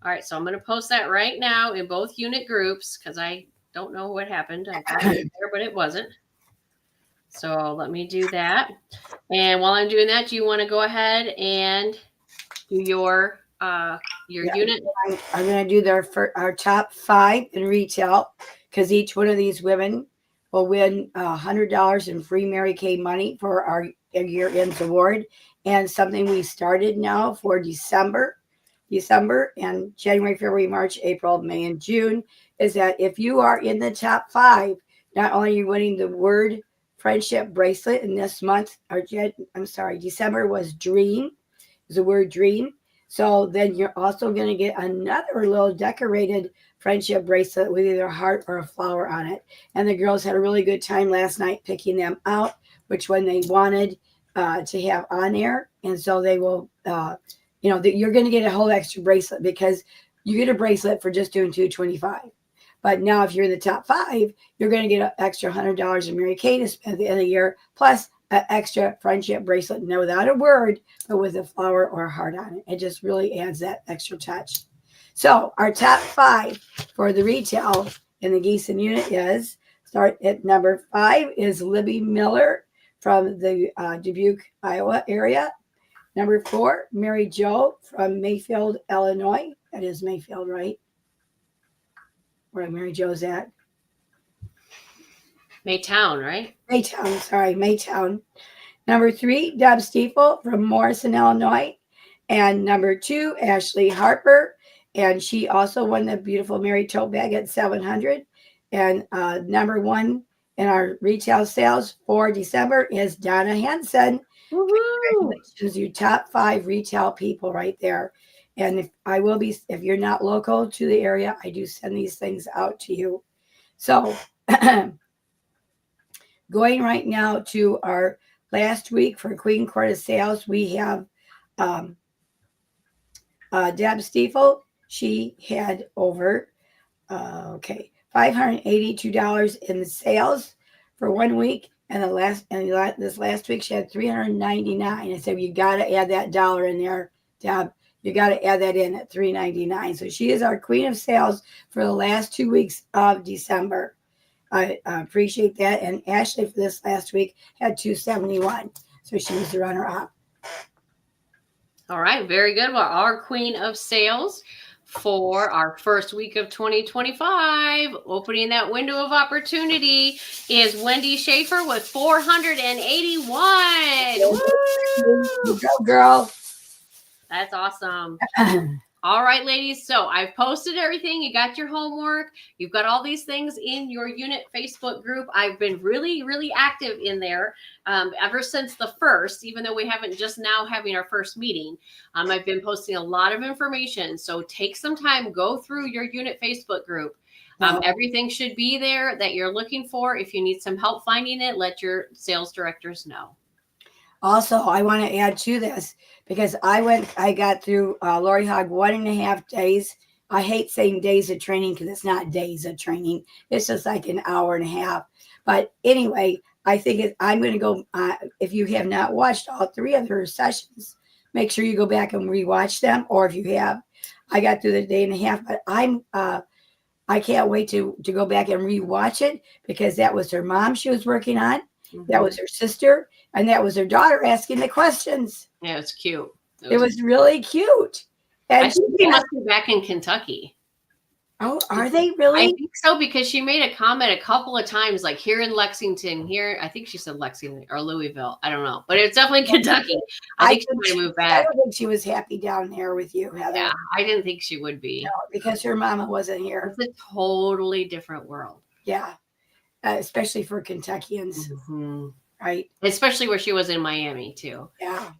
All right, so I'm going to post that right now in both unit groups because I don't know what happened. I got it there, but it wasn't. So let me do that. And while I'm doing that, do you want to go ahead and do your unit? I'm going to do our top 5 in retail because each one of these women will win $100 in free Mary Kay money for our year-end award. And something we started now for December and January, February, March, April, May, and June is that if you are in the top 5, not only are you winning the word friendship bracelet in this month, December was dream, is the word dream. So then you're also going to get another little decorated friendship bracelet with either a heart or a flower on it. And the girls had a really good time last night picking them out, which one they wanted to have on air. And so they will, you're going to get a whole extra bracelet because you get a bracelet for just doing $225. But now if you're in the top 5, you're going to get an extra $100 in Mary Kay to spend at the end of the year, plus an extra friendship bracelet, no, without a word, but with a flower or a heart on it. It just really adds that extra touch. So our top 5 for the retail in the Gießen unit is, start at number 5 is Libby Miller from the Dubuque, Iowa area. Number 4, Mary Jo from Mayfield, Illinois. That is Mayfield, right? where Mary Jo's at. Maytown, right? Maytown, sorry, Maytown. Number 3, Deb Stiefel from Morrison, Illinois. And number 2, Ashley Harper. And she also won the beautiful Mary tote bag at 700. And number 1 in our retail sales for December is Donna Hansen. Congratulations, you top 5 retail people right there. And if you're not local to the area, I do send these things out to you. So going right now to our last week for Queen Quarter sales, we have Deb Stiefel. She had over $582 in sales for 1 week, and this last week she had $399. I said you got to add that dollar in there, Deb. You got to add that in at $399. So she is our queen of sales for the last 2 weeks of December. I appreciate that. And Ashley for this last week had $271. So she was the runner-up. All right, very good. Well, our queen of sales for our first week of 2025, opening that window of opportunity, is Wendy Schaefer with 481. Woo! Go, girl. That's awesome. All right, ladies. So I've posted everything. You got your homework. You've got all these things in your unit Facebook group. I've been really, really active in there ever since the first, even though we haven't just now having our first meeting. I've been posting a lot of information. So take some time, go through your unit Facebook group. Everything should be there that you're looking for. If you need some help finding it, let your sales directors know. Also, I want to add to this because I got through Lori Hogg 1.5 days. I hate saying days of training because it's not days of training. It's just like an hour and a half. But anyway, I think I'm going to go, if you have not watched all 3 of her sessions, make sure you go back and rewatch them. Or if you have, I got through the day and a half, but I can't wait to go back and rewatch it because that was her mom she was working on. Mm-hmm. That was her sister. And that was her daughter asking the questions. Yeah, it's cute. It was really cute. And I think they must be back in Kentucky. Oh, are they really? I think so because she made a comment a couple of times, like here in Lexington, here. I think she said Lexington or Louisville. I don't know, but it's definitely Kentucky. I think she might have moved back. I don't think she was happy down there with you, Heather. Yeah, I didn't think she would be. No, because her mama wasn't here. It's a totally different world. Yeah, especially for Kentuckians. Mm-hmm. Right. Especially where she was in Miami too. Yeah.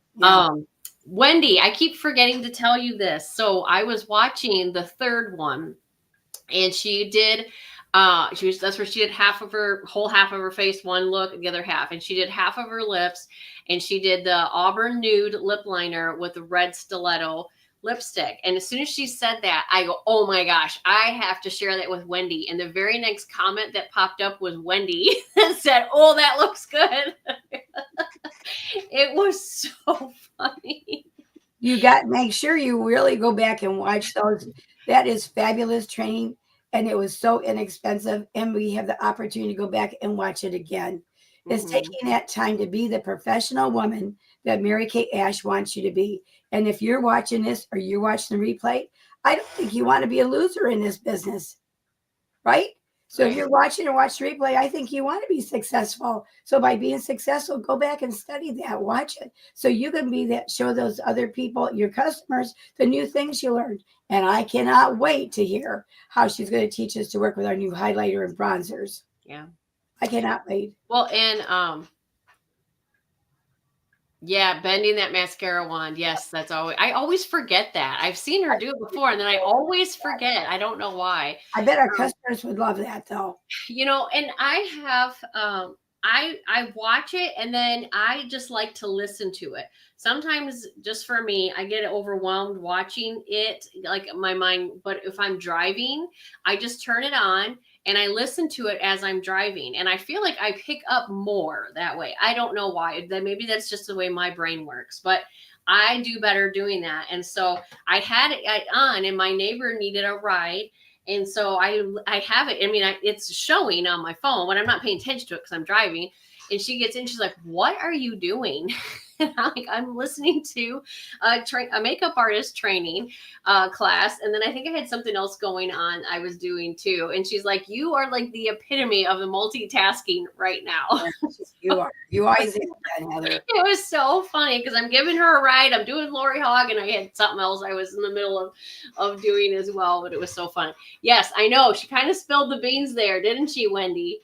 Wendy, I keep forgetting to tell you this. So I was watching the third one and she did, that's where she did half of her face, one look, the other half. And she did half of her lips and she did the Auburn Nude lip liner with the red stiletto lipstick. And as soon as she said that, I go, oh my gosh, I have to share that with Wendy. And the very next comment that popped up was Wendy that said, oh, that looks good. It was so funny. You got to make sure you really go back and watch those. That is fabulous training. And it was so inexpensive. And we have the opportunity to go back and watch it again. Mm-hmm. It's taking that time to be the professional woman that Mary Kay Ash wants you to be. And if you're watching this or you're watching the replay, I don't think you want to be a loser in this business, right? So if you're watching or watch the replay, I think you want to be successful. So by being successful, go back and study that, watch it. So you can be that, show those other people, your customers, the new things you learned. And I cannot wait to hear how she's going to teach us to work with our new highlighter and bronzers. Yeah. I cannot wait. Well, and yeah, bending that mascara wand. Yes, I always forget that. I've seen her do it before and then I always forget. I don't know why. I bet our customers would love that though. And I have, I watch it and then I just like to listen to it. Sometimes just for me, I get overwhelmed watching it, like my mind, but if I'm driving, I just turn it on and I listen to it as I'm driving. And I feel like I pick up more that way. I don't know why. Maybe that's just the way my brain works, but I do better doing that. And so I had it on and my neighbor needed a ride. And so I have it. I mean, it's showing on my phone when I'm not paying attention to it because I'm driving. And she gets in, she's like, what are you doing? And I'm listening to a makeup artist training class. And then I think I had something else going on I was doing too. And she's like, you are like the epitome of the multitasking right now. You are. You always do that, Heather. It was so funny because I'm giving her a ride. I'm doing Lori Hogg, and I had something else I was in the middle of doing as well, but it was so fun. Yes, I know. She kind of spilled the beans there, didn't she, Wendy?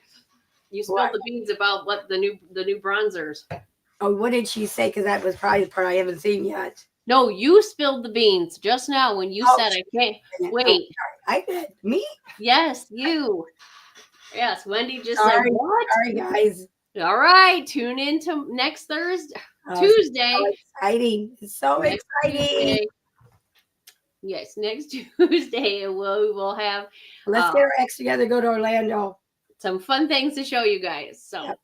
You spilled the beans about what the new bronzers. Oh, what did she say? Because that was probably the part I haven't seen yet. No, you spilled the beans just now when you said I can't wait. I did. Me? Yes, you. Yes, Wendy just said what? Sorry, guys. All right, tune in to next Thursday, Tuesday. So exciting! It's so exciting. Tuesday. Yes, next Tuesday we'll have. Let's get our ex together. Go to Orlando. Some fun things to show you guys. So. Yep.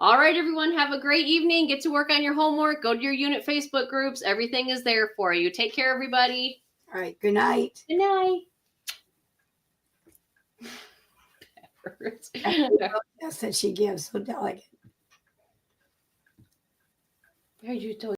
All right, everyone, have a great evening. Get to work on your homework. Go to your unit Facebook groups. Everything is there for you. Take care, everybody. All right. Good night. Good night. Yes, that she gives so delicate. Very